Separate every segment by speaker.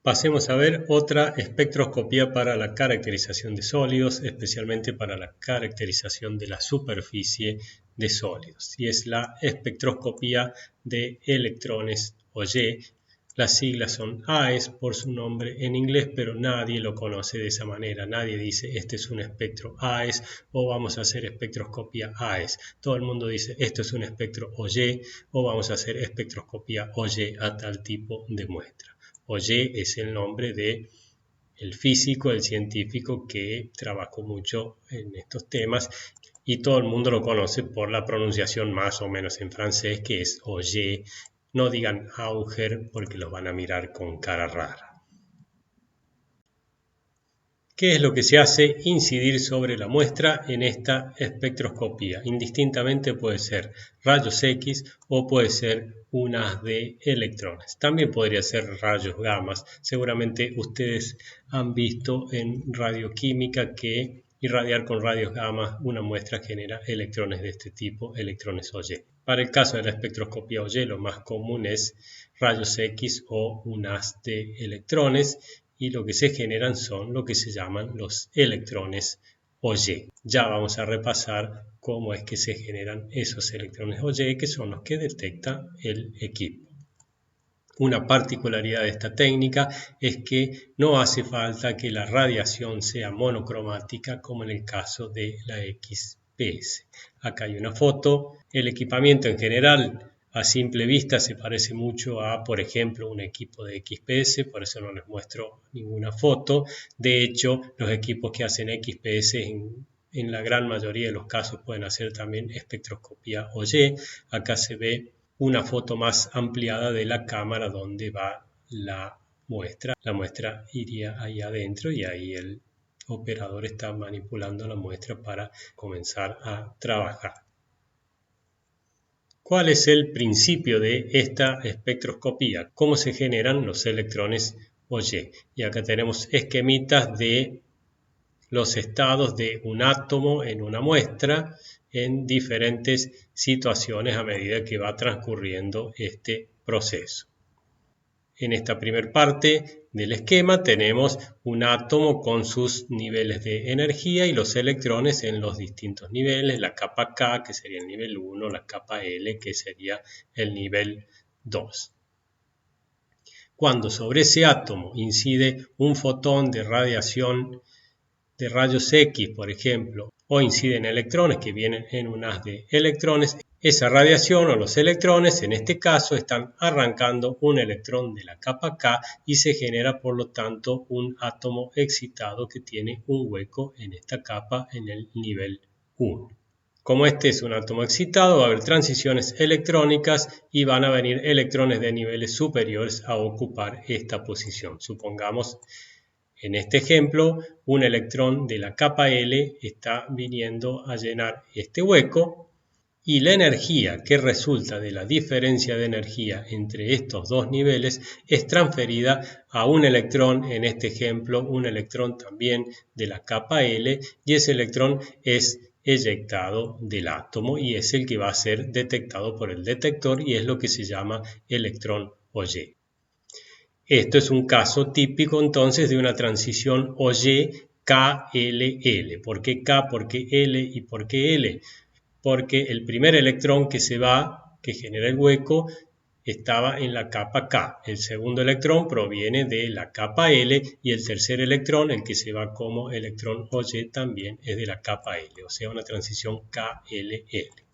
Speaker 1: Pasemos a ver otra espectroscopía para la caracterización de sólidos, especialmente para la caracterización de la superficie de sólidos, y es la espectroscopía de electrones o Y. Las siglas son AES por su nombre en inglés, pero nadie lo conoce de esa manera. Nadie dice este es un espectro AES o vamos a hacer espectroscopía AES. Todo el mundo dice esto es un espectro OY o vamos a hacer espectroscopía OY a tal tipo de muestra. OY es el nombre de el físico, el científico que trabajó mucho en estos temas y todo el mundo lo conoce por la pronunciación más o menos en francés que es OY. No digan Auger porque los van a mirar con cara rara. ¿Qué es lo que se hace incidir sobre la muestra en esta espectroscopía? Indistintamente puede ser rayos X o puede ser un haz de electrones. También podría ser rayos gamma. Seguramente ustedes han visto en radioquímica que irradiar con rayos gamma una muestra genera electrones de este tipo, electrones OY. Para el caso de la espectroscopía OY lo más común es rayos X o un haz de electrones, y lo que se generan son lo que se llaman los electrones OY. Ya vamos a repasar cómo es que se generan esos electrones OY, que son los que detecta el equipo. Una particularidad de esta técnica es que no hace falta que la radiación sea monocromática como en el caso de la XPS. Acá hay una foto. El equipamiento en general a simple vista se parece mucho a, por ejemplo, un equipo de XPS, por eso no les muestro ninguna foto. De hecho, los equipos que hacen XPS en la gran mayoría de los casos pueden hacer también espectroscopía OY. Acá se ve una foto más ampliada de la cámara donde va la muestra. La muestra iría ahí adentro y ahí el operador está manipulando la muestra para comenzar a trabajar. ¿Cuál es el principio de esta espectroscopía? ¿Cómo se generan los electrones OY? Y acá tenemos esquemitas de los estados de un átomo en una muestra en diferentes situaciones a medida que va transcurriendo este proceso. En esta primera parte del esquema tenemos un átomo con sus niveles de energía y los electrones en los distintos niveles, la capa K que sería el nivel 1, la capa L que sería el nivel 2. Cuando sobre ese átomo incide un fotón de radiación de rayos X, por ejemplo, o inciden electrones que vienen en un haz de electrones, esa radiación o los electrones en este caso están arrancando un electrón de la capa K y se genera por lo tanto un átomo excitado que tiene un hueco en esta capa en el nivel 1. Como este es un átomo excitado, va a haber transiciones electrónicas y van a venir electrones de niveles superiores a ocupar esta posición. Supongamos en este ejemplo, un electrón de la capa L está viniendo a llenar este hueco y la energía que resulta de la diferencia de energía entre estos dos niveles es transferida a un electrón, en este ejemplo, un electrón también de la capa L, y ese electrón es eyectado del átomo y es el que va a ser detectado por el detector y es lo que se llama electrón OY. Esto es un caso típico entonces de una transición OY-KLL. ¿Por qué K? ¿Por qué L? ¿Y por qué L? Porque el primer electrón que se va, que genera el hueco, estaba en la capa K. El segundo electrón proviene de la capa L y el tercer electrón, el que se va como electrón OY, también es de la capa L, o sea, una transición KLL.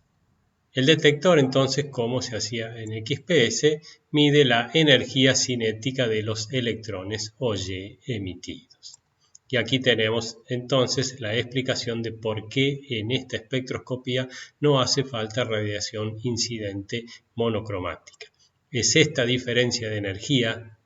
Speaker 1: El detector, entonces, como se hacía en XPS, mide la energía cinética de los electrones OY emitidos. Y aquí tenemos entonces la explicación de por qué en esta espectroscopía no hace falta radiación incidente monocromática. Es esta diferencia de energía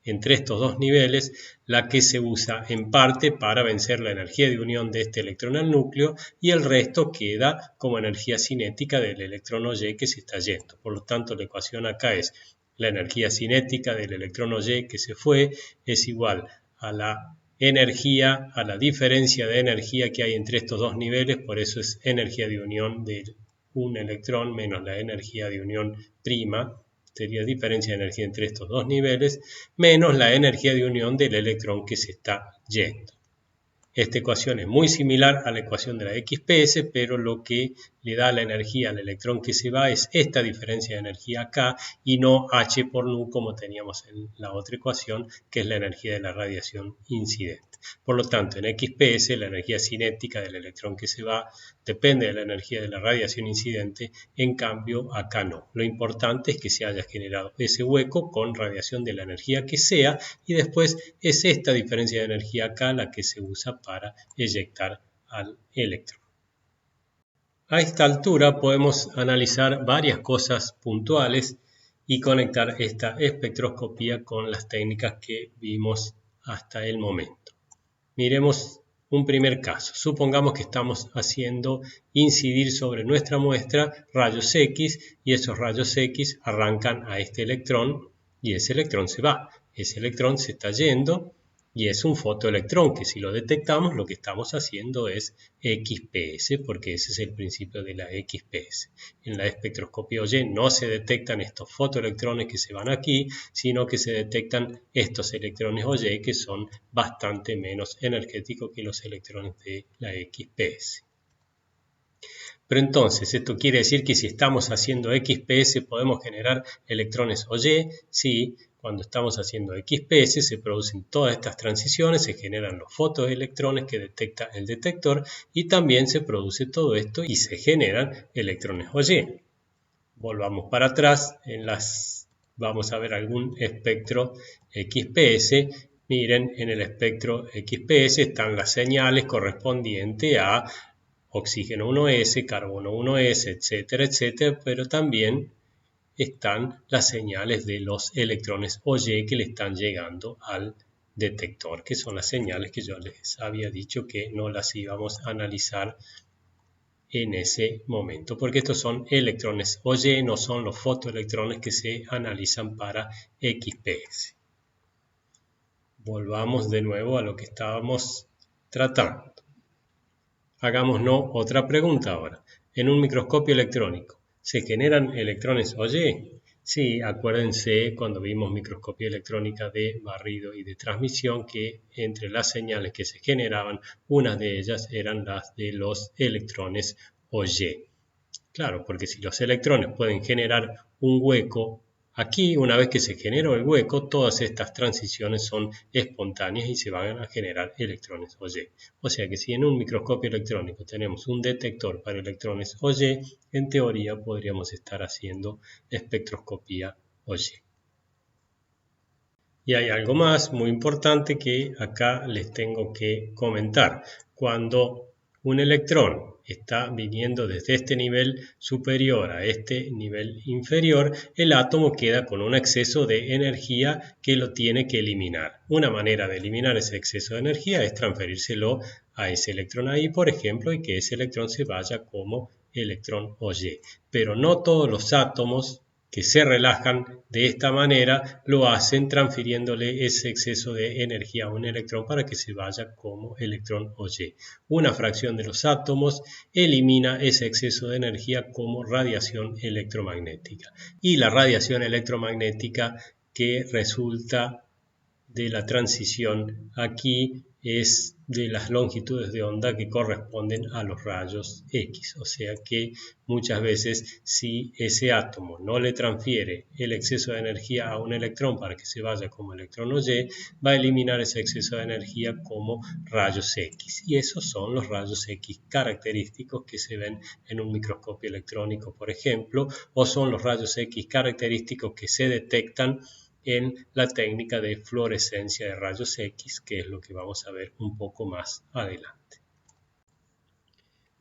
Speaker 1: entre estos dos niveles la que se usa en parte para vencer la energía de unión de este electrón al núcleo y el resto queda como energía cinética del electrón OY que se está yendo. Por lo tanto, la ecuación acá es la energía cinética del electrón OY que se fue es igual a la energía, a la diferencia de energía que hay entre estos dos niveles, por eso es energía de unión de un electrón menos la energía de unión prima, sería diferencia de energía entre estos dos niveles, menos la energía de unión del electrón que se está yendo. Esta ecuación es muy similar a la ecuación de la XPS, pero lo que le da la energía al electrón que se va es esta diferencia de energía acá y no H por nu como teníamos en la otra ecuación, que es la energía de la radiación incidente. Por lo tanto, en XPS la energía cinética del electrón que se va depende de la energía de la radiación incidente, en cambio acá no. Lo importante es que se haya generado ese hueco con radiación de la energía que sea y después es esta diferencia de energía acá la que se usa para eyectar al electrón. A esta altura podemos analizar varias cosas puntuales y conectar esta espectroscopía con las técnicas que vimos hasta el momento. Miremos un primer caso. Supongamos que estamos haciendo incidir sobre nuestra muestra rayos X y esos rayos X arrancan a este electrón y ese electrón se va. Ese electrón se está yendo y es un fotoelectrón que si lo detectamos lo que estamos haciendo es XPS porque ese es el principio de la XPS. En la espectroscopía OY no se detectan estos fotoelectrones que se van aquí, sino que se detectan estos electrones OY que son bastante menos energéticos que los electrones de la XPS. Pero entonces, ¿esto quiere decir que si estamos haciendo XPS podemos generar electrones OY? Sí. Cuando estamos haciendo XPS se producen todas estas transiciones, se generan los fotoelectrones que detecta el detector y también se produce todo esto y se generan electrones OY. Volvamos para atrás, vamos a ver algún espectro XPS. Miren, en el espectro XPS están las señales correspondientes a oxígeno 1s, carbono 1s, etcétera, etcétera, pero también están las señales de los electrones OY que le están llegando al detector, que son las señales que yo les había dicho que no las íbamos a analizar en ese momento, porque estos son electrones OY, no son los fotoelectrones que se analizan para XPS. Volvamos de nuevo a lo que estábamos tratando. Hagámonos otra pregunta ahora. En un microscopio electrónico, ¿se generan electrones OY? Sí, acuérdense cuando vimos microscopía electrónica de barrido y de transmisión que entre las señales que se generaban, unas de ellas eran las de los electrones OY. Claro, porque si los electrones pueden generar un hueco aquí, una vez que se generó el hueco, todas estas transiciones son espontáneas y se van a generar electrones OY. O sea que si en un microscopio electrónico tenemos un detector para electrones OY, en teoría podríamos estar haciendo espectroscopía OY. Y hay algo más muy importante que acá les tengo que comentar. Cuando un electrón está viniendo desde este nivel superior a este nivel inferior, el átomo queda con un exceso de energía que lo tiene que eliminar. Una manera de eliminar ese exceso de energía es transferírselo a ese electrón ahí, por ejemplo, y que ese electrón se vaya como electrón OY. Pero no todos los átomos que se relajan de esta manera lo hacen transfiriéndole ese exceso de energía a un electrón para que se vaya como electrón OY. Una fracción de los átomos elimina ese exceso de energía como radiación electromagnética. Y la radiación electromagnética que resulta de la transición aquí es de las longitudes de onda que corresponden a los rayos X. O sea que muchas veces si ese átomo no le transfiere el exceso de energía a un electrón para que se vaya como electrón OY, va a eliminar ese exceso de energía como rayos X. Y esos son los rayos X característicos que se ven en un microscopio electrónico, por ejemplo, o son los rayos X característicos que se detectan en la técnica de fluorescencia de rayos X, que es lo que vamos a ver un poco más adelante.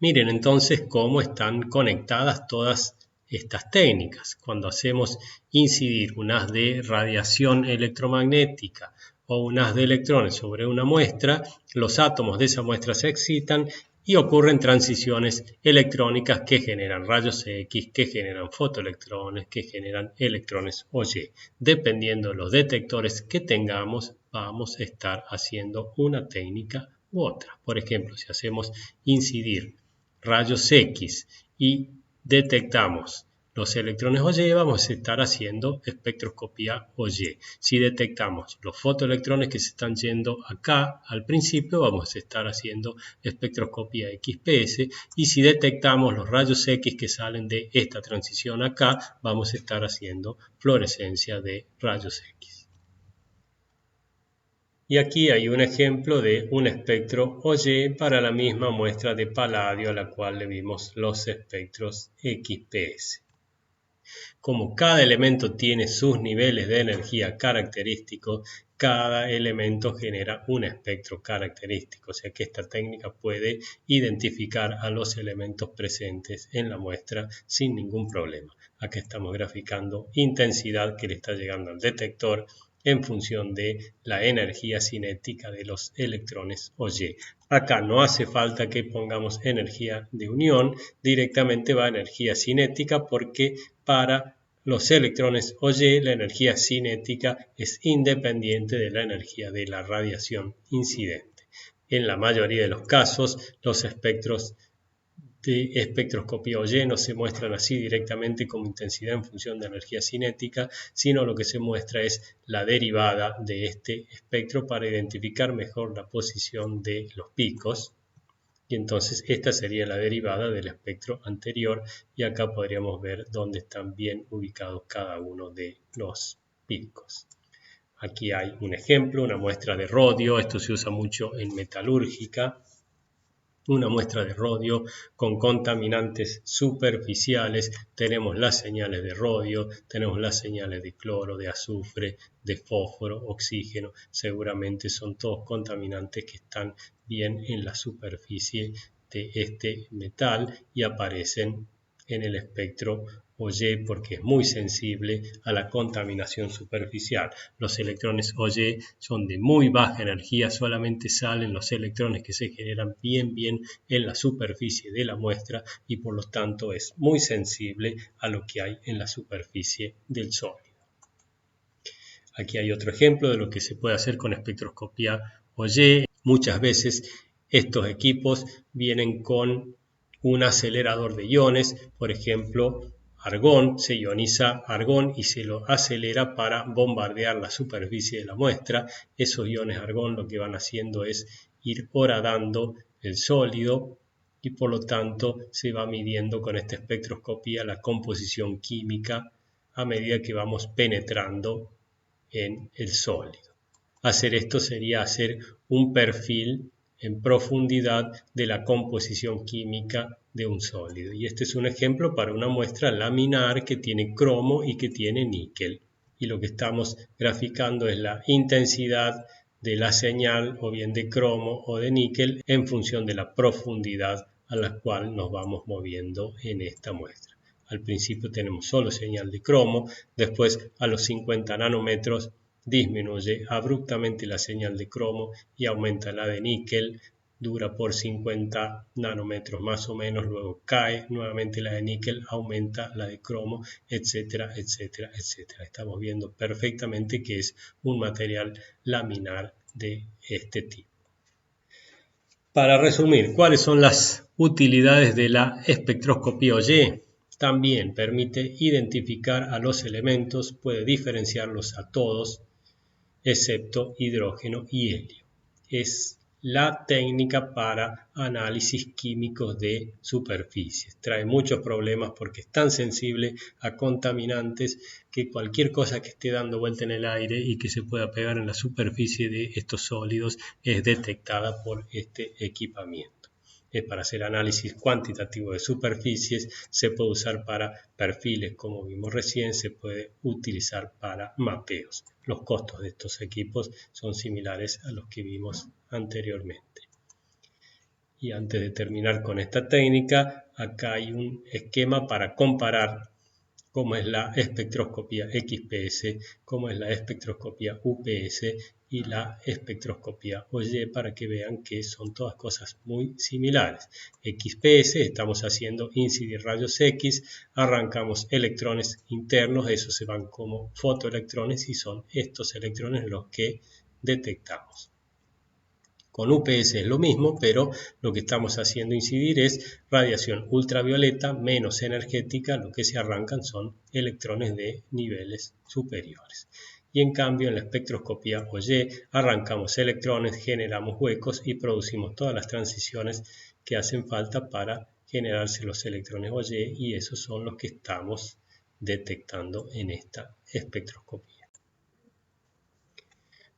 Speaker 1: Miren entonces cómo están conectadas todas estas técnicas. Cuando hacemos incidir un haz de radiación electromagnética o un haz de electrones sobre una muestra, los átomos de esa muestra se excitan y ocurren transiciones electrónicas que generan rayos X, que generan fotoelectrones, que generan electrones OY. Dependiendo de los detectores que tengamos, vamos a estar haciendo una técnica u otra. Por ejemplo, si hacemos incidir rayos X y detectamos los electrones OY, vamos a estar haciendo espectroscopía OY. Si detectamos los fotoelectrones que se están yendo acá al principio, vamos a estar haciendo espectroscopía XPS. Y si detectamos los rayos X que salen de esta transición acá, vamos a estar haciendo fluorescencia de rayos X. Y aquí hay un ejemplo de un espectro OY para la misma muestra de paladio a la cual le vimos los espectros XPS. Como cada elemento tiene sus niveles de energía característicos, cada elemento genera un espectro característico, o sea que esta técnica puede identificar a los elementos presentes en la muestra sin ningún problema. Acá estamos graficando intensidad que le está llegando al detector en función de la energía cinética de los electrones OY. Acá no hace falta que pongamos energía de unión, directamente va a energía cinética porque para los electrones OY la energía cinética es independiente de la energía de la radiación incidente. En la mayoría de los casos, los espectros de espectroscopía OY no se muestran así directamente como intensidad en función de energía cinética, sino lo que se muestra es la derivada de este espectro para identificar mejor la posición de los picos. Y entonces esta sería la derivada del espectro anterior y acá podríamos ver dónde están bien ubicados cada uno de los picos. Aquí hay un ejemplo, una muestra de rodio, esto se usa mucho en metalúrgica. Una muestra de rodio con contaminantes superficiales, tenemos las señales de rodio, tenemos las señales de cloro, de azufre, de fósforo, oxígeno, seguramente son todos contaminantes que están bien en la superficie de este metal y aparecen en el espectro OY porque es muy sensible a la contaminación superficial. Los electrones OY son de muy baja energía, solamente salen los electrones que se generan bien en la superficie de la muestra y por lo tanto es muy sensible a lo que hay en la superficie del sólido. Aquí hay otro ejemplo de lo que se puede hacer con espectroscopía OY. Muchas veces estos equipos vienen con un acelerador de iones, por ejemplo, argón, se ioniza argón y se lo acelera para bombardear la superficie de la muestra. Esos iones argón lo que van haciendo es ir horadando el sólido y por lo tanto se va midiendo con esta espectroscopía la composición química a medida que vamos penetrando en el sólido. Hacer esto sería hacer un perfil en profundidad de la composición química de un sólido. Y este es un ejemplo para una muestra laminar que tiene cromo y que tiene níquel. Y lo que estamos graficando es la intensidad de la señal o bien de cromo o de níquel en función de la profundidad a la cual nos vamos moviendo en esta muestra. Al principio tenemos solo señal de cromo, después a los 50 nanómetros disminuye abruptamente la señal de cromo y aumenta la de níquel, dura por 50 nanómetros más o menos, luego cae nuevamente la de níquel, aumenta la de cromo, etcétera, etcétera, etcétera. Estamos viendo perfectamente que es un material laminar de este tipo. Para resumir, ¿cuáles son las utilidades de la espectroscopía OY? También permite identificar a los elementos, puede diferenciarlos a todos, excepto hidrógeno y helio. Es la técnica para análisis químicos de superficies. Trae muchos problemas porque es tan sensible a contaminantes que cualquier cosa que esté dando vuelta en el aire y que se pueda pegar en la superficie de estos sólidos es detectada por este equipamiento. Es para hacer análisis cuantitativo de superficies, se puede usar para perfiles como vimos recién, se puede utilizar para mapeos. Los costos de estos equipos son similares a los que vimos anteriormente. Y antes de terminar con esta técnica, acá hay un esquema para comparar cómo es la espectroscopía XPS, cómo es la espectroscopía UPS y la espectroscopía OY para que vean que son todas cosas muy similares. XPS estamos haciendo incidir rayos X, arrancamos electrones internos, esos se van como fotoelectrones y son estos electrones los que detectamos. Con UPS es lo mismo, pero lo que estamos haciendo incidir es radiación ultravioleta menos energética, lo que se arrancan son electrones de niveles superiores. Y en cambio en la espectroscopía OY arrancamos electrones, generamos huecos y producimos todas las transiciones que hacen falta para generarse los electrones OY, y esos son los que estamos detectando en esta espectroscopía.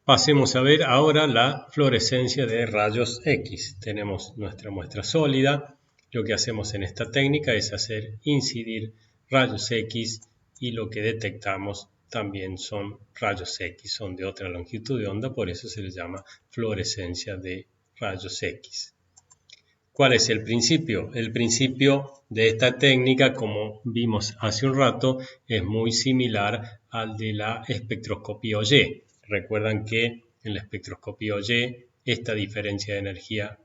Speaker 1: Pasemos a ver ahora la fluorescencia de rayos X. Tenemos nuestra muestra sólida. Lo que hacemos en esta técnica es hacer incidir rayos X, y lo que detectamos también son rayos X, son de otra longitud de onda, por eso se les llama fluorescencia de rayos X. ¿Cuál es el principio? El principio de esta técnica, como vimos hace un rato, es muy similar al de la espectroscopía OY. Recuerdan que en la espectroscopía OY esta diferencia de energía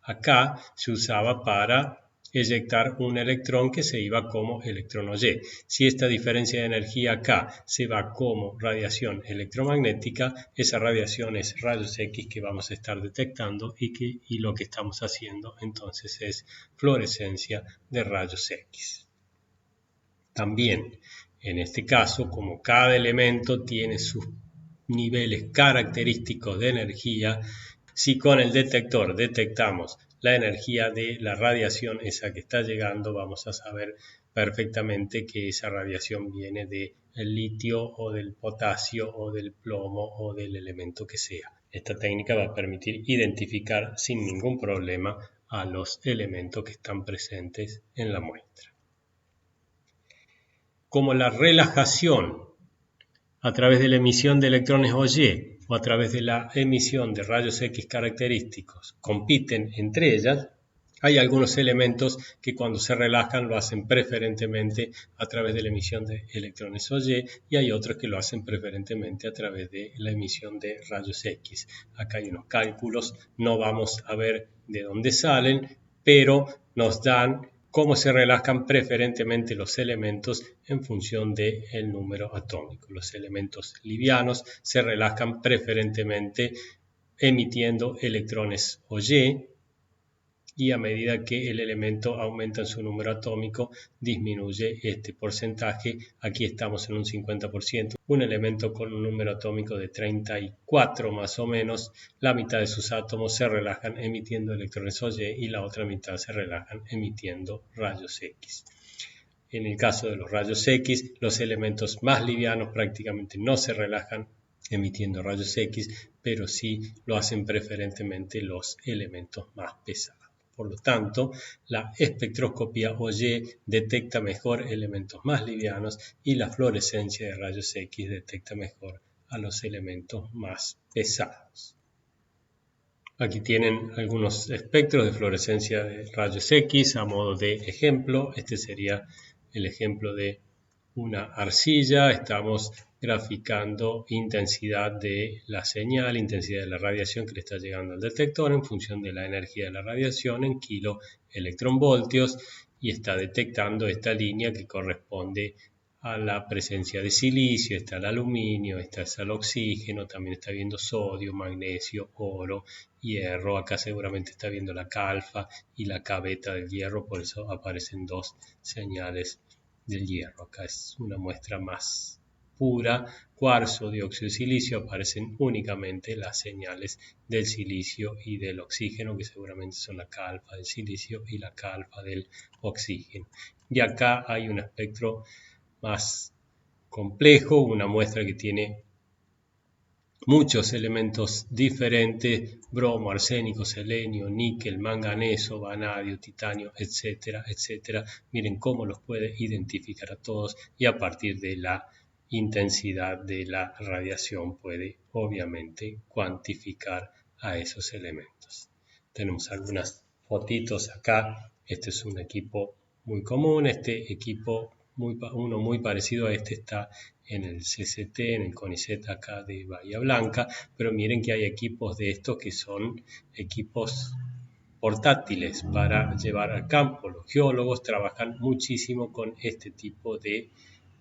Speaker 1: acá se usaba para eyectar un electrón que se iba como electrón OY. Si esta diferencia de energía acá se va como radiación electromagnética, esa radiación es rayos X que vamos a estar detectando, y lo que estamos haciendo entonces es fluorescencia de rayos X. También en este caso, como cada elemento tiene sus niveles característicos de energía, si con el detector detectamos la energía de la radiación esa que está llegando, vamos a saber perfectamente que esa radiación viene del litio o del potasio o del plomo o del elemento que sea. Esta técnica va a permitir identificar sin ningún problema a los elementos que están presentes en la muestra. Como la relajación a través de la emisión de electrones OY o a través de la emisión de rayos X característicos compiten entre ellas, hay algunos elementos que cuando se relajan lo hacen preferentemente a través de la emisión de electrones OY, y hay otros que lo hacen preferentemente a través de la emisión de rayos X. Acá hay unos cálculos, no vamos a ver de dónde salen, pero nos dan cómo se relajan preferentemente los elementos en función del número atómico. Los elementos livianos se relajan preferentemente emitiendo electrones OY, y a medida que el elemento aumenta en su número atómico, disminuye este porcentaje. Aquí estamos en un 50%. Un elemento con un número atómico de 34 más o menos, la mitad de sus átomos se relajan emitiendo electrones OY y la otra mitad se relajan emitiendo rayos X. En el caso de los rayos X, los elementos más livianos prácticamente no se relajan emitiendo rayos X, pero sí lo hacen preferentemente los elementos más pesados. Por lo tanto, la espectroscopía OY detecta mejor elementos más livianos, y la fluorescencia de rayos X detecta mejor a los elementos más pesados. Aquí tienen algunos espectros de fluorescencia de rayos X a modo de ejemplo. Este sería el ejemplo de una arcilla. Estamos graficando intensidad de la señal, intensidad de la radiación que le está llegando al detector en función de la energía de la radiación en kiloelectronvoltios, y está detectando esta línea que corresponde a la presencia de silicio. Está el aluminio, está el oxígeno, también está viendo sodio, magnesio, oro, hierro. Acá seguramente está viendo la K alfa y la K beta del hierro, por eso aparecen dos señales del hierro. Acá es una muestra más pura, cuarzo, dióxido de silicio, aparecen únicamente las señales del silicio y del oxígeno, que seguramente son la K alfa del silicio y la K alfa del oxígeno. Y acá hay un espectro más complejo, una muestra que tiene muchos elementos diferentes: bromo, arsénico, selenio, níquel, manganeso, vanadio, titanio, etcétera, etcétera. Miren cómo los puede identificar a todos, y a partir de la intensidad de la radiación puede obviamente cuantificar a esos elementos. Tenemos algunas fotitos acá. Este es un equipo muy común. Este equipo, uno muy parecido a este, está en el CCT, en el CONICET acá de Bahía Blanca, pero miren que hay equipos de estos que son equipos portátiles para llevar al campo. Los geólogos trabajan muchísimo con este tipo de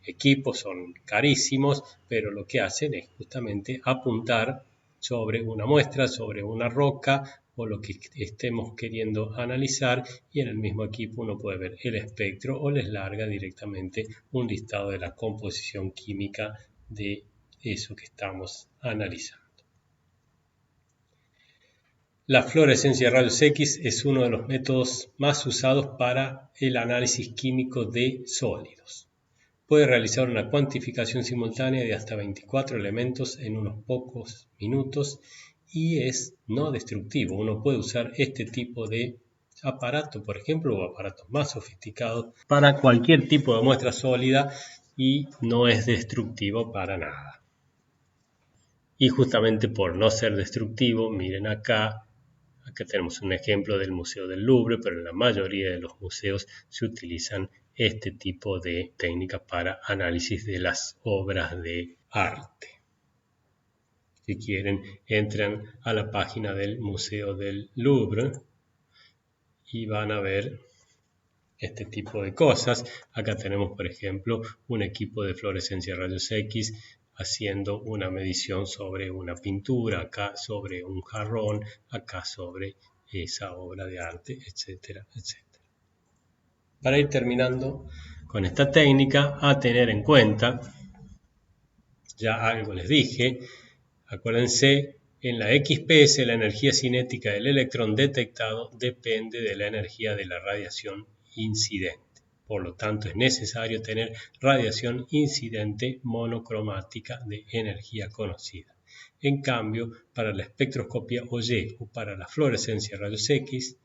Speaker 1: equipos, son carísimos, pero lo que hacen es justamente apuntar sobre una muestra, sobre una roca o lo que estemos queriendo analizar, y en el mismo equipo uno puede ver el espectro o les larga directamente un listado de la composición química de eso que estamos analizando. La fluorescencia de rayos X es uno de los métodos más usados para el análisis químico de sólidos. Puede realizar una cuantificación simultánea de hasta 24 elementos en unos pocos minutos y es no destructivo. Uno puede usar este tipo de aparato, por ejemplo, o aparatos más sofisticados para cualquier tipo de muestra sólida y no es destructivo para nada. Y justamente por no ser destructivo, miren acá tenemos un ejemplo del Museo del Louvre, pero en la mayoría de los museos se utilizan este tipo de técnicas para análisis de las obras de arte. Si quieren, entran a la página del Museo del Louvre y van a ver este tipo de cosas. Acá tenemos, por ejemplo, un equipo de fluorescencia de rayos X haciendo una medición sobre una pintura, acá sobre un jarrón, acá sobre esa obra de arte, etcétera, etcétera. Para ir terminando con esta técnica, a tener en cuenta, ya algo les dije, acuérdense, en la XPS la energía cinética del electrón detectado depende de la energía de la radiación incidente. Por lo tanto, es necesario tener radiación incidente monocromática de energía conocida. En cambio, para la espectroscopia OY o para la fluorescencia de rayos X,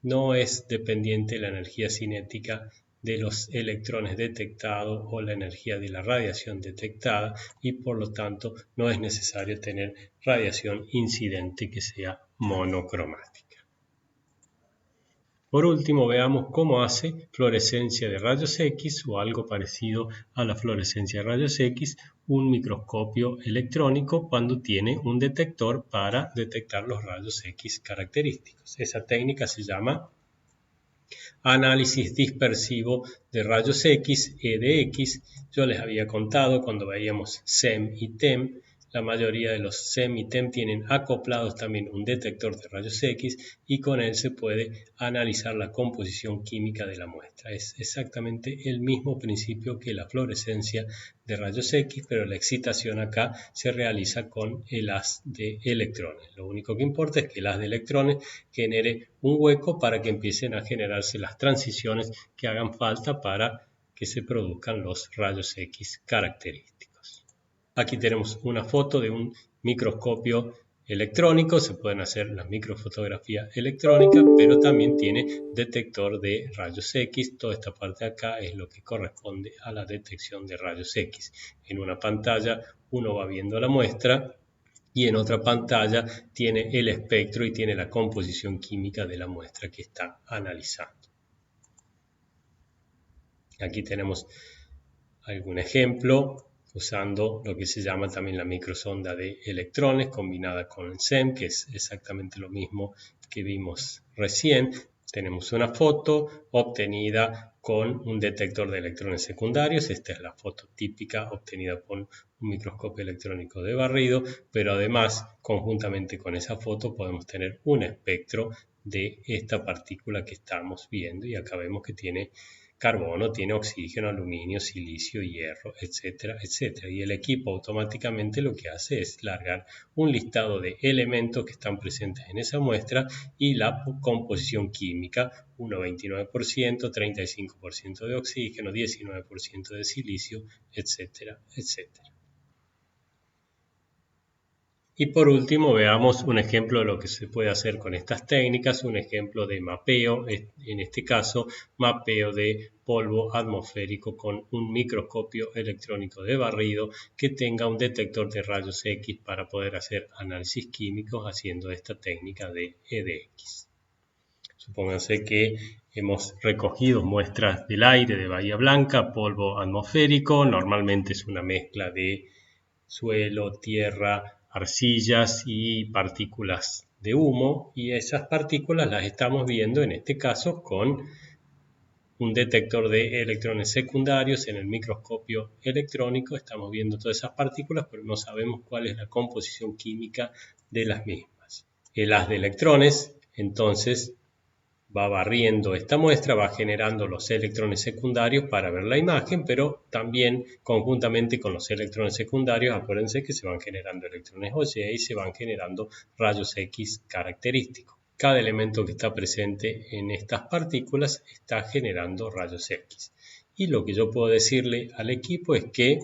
Speaker 1: no es dependiente la energía cinética de los electrones detectados o la energía de la radiación detectada y por lo tanto no es necesario tener radiación incidente que sea monocromática. Por último, veamos cómo hace fluorescencia de rayos X o algo parecido a la fluorescencia de rayos X un microscopio electrónico cuando tiene un detector para detectar los rayos X característicos. Esa técnica se llama análisis dispersivo de rayos X, EDX. Yo les había contado cuando veíamos SEM y TEM. La mayoría de los SEM y TEM tienen acoplados también un detector de rayos X y con él se puede analizar la composición química de la muestra. Es exactamente el mismo principio que la fluorescencia de rayos X, pero la excitación acá se realiza con el haz de electrones. Lo único que importa es que el haz de electrones genere un hueco para que empiecen a generarse las transiciones que hagan falta para que se produzcan los rayos X característicos. Aquí tenemos una foto de un microscopio electrónico, se pueden hacer la microfotografía electrónica, pero también tiene detector de rayos X. Toda esta parte de acá es lo que corresponde a la detección de rayos X. En una pantalla uno va viendo la muestra y en otra pantalla tiene el espectro y tiene la composición química de la muestra que está analizando. Aquí tenemos algún ejemplo usando lo que se llama también la microsonda de electrones combinada con el SEM, que es exactamente lo mismo que vimos recién. Tenemos una foto obtenida con un detector de electrones secundarios. Esta es la foto típica obtenida con un microscopio electrónico de barrido, pero además, conjuntamente con esa foto, podemos tener un espectro de esta partícula que estamos viendo y acá vemos que tiene carbono, tiene oxígeno, aluminio, silicio, hierro, etcétera, etcétera. Y el equipo automáticamente lo que hace es largar un listado de elementos que están presentes en esa muestra y la composición química, 1,29%, 35% de oxígeno, 19% de silicio, etcétera, etcétera. Y por último veamos un ejemplo de lo que se puede hacer con estas técnicas, un ejemplo de mapeo, en este caso mapeo de polvo atmosférico con un microscopio electrónico de barrido que tenga un detector de rayos X para poder hacer análisis químicos haciendo esta técnica de EDX. Supónganse que hemos recogido muestras del aire de Bahía Blanca, polvo atmosférico, normalmente es una mezcla de suelo, tierra, arcillas y partículas de humo, y esas partículas las estamos viendo en este caso con un detector de electrones secundarios en el microscopio electrónico. Estamos viendo todas esas partículas, pero no sabemos cuál es la composición química de las mismas. El haz de electrones, entonces, va barriendo esta muestra, va generando los electrones secundarios para ver la imagen, pero también conjuntamente con los electrones secundarios, acuérdense que se van generando electrones OY y se van generando rayos X característicos. Cada elemento que está presente en estas partículas está generando rayos X. Y lo que yo puedo decirle al equipo es que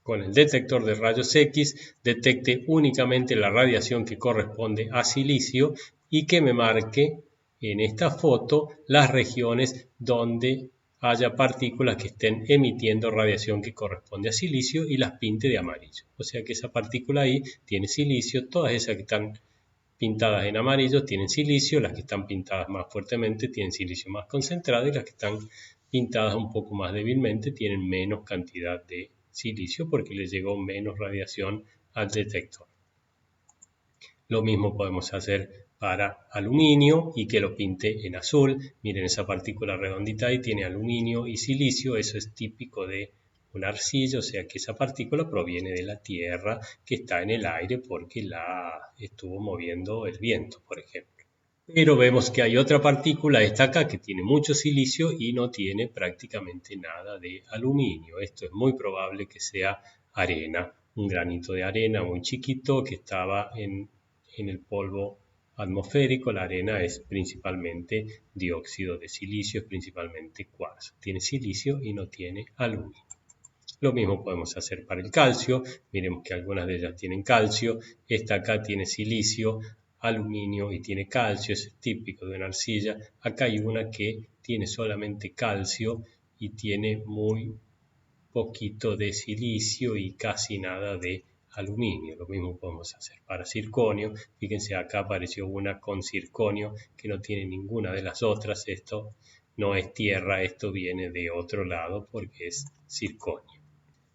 Speaker 1: con el detector de rayos X detecte únicamente la radiación que corresponde a silicio y que me marque en esta foto las regiones donde haya partículas que estén emitiendo radiación que corresponde a silicio y las pinte de amarillo. O sea que esa partícula ahí tiene silicio, todas esas que están pintadas en amarillo tienen silicio, las que están pintadas más fuertemente tienen silicio más concentrado y las que están pintadas un poco más débilmente tienen menos cantidad de silicio porque le llegó menos radiación al detector. Lo mismo podemos hacer para aluminio y que lo pinte en azul. Miren esa partícula redondita ahí, tiene aluminio y silicio, eso es típico de una arcilla, o sea que esa partícula proviene de la tierra que está en el aire porque la estuvo moviendo el viento, por ejemplo. Pero vemos que hay otra partícula, esta acá, que tiene mucho silicio y no tiene prácticamente nada de aluminio. Esto es muy probable que sea arena, un granito de arena muy chiquito que estaba en el polvo atmosférico. La arena es principalmente dióxido de silicio, es principalmente cuarzo. Tiene silicio y no tiene aluminio. Lo mismo podemos hacer para el calcio. Miremos que algunas de ellas tienen calcio. Esta acá tiene silicio, aluminio y tiene calcio. Es típico de una arcilla. Acá hay una que tiene solamente calcio y tiene muy poquito de silicio y casi nada de aluminio. Lo mismo podemos hacer para circonio. Fíjense, acá apareció una con circonio que no tiene ninguna de las otras. Esto no es tierra, esto viene de otro lado porque es circonio.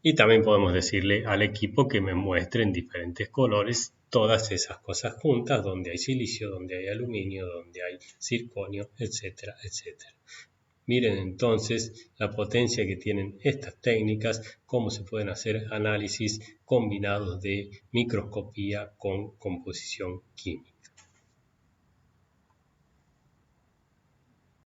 Speaker 1: Y también podemos decirle al equipo que me muestre en diferentes colores todas esas cosas juntas, donde hay silicio, donde hay aluminio, donde hay circonio, etcétera, etcétera. Miren entonces la potencia que tienen estas técnicas, cómo se pueden hacer análisis combinados de microscopía con composición química.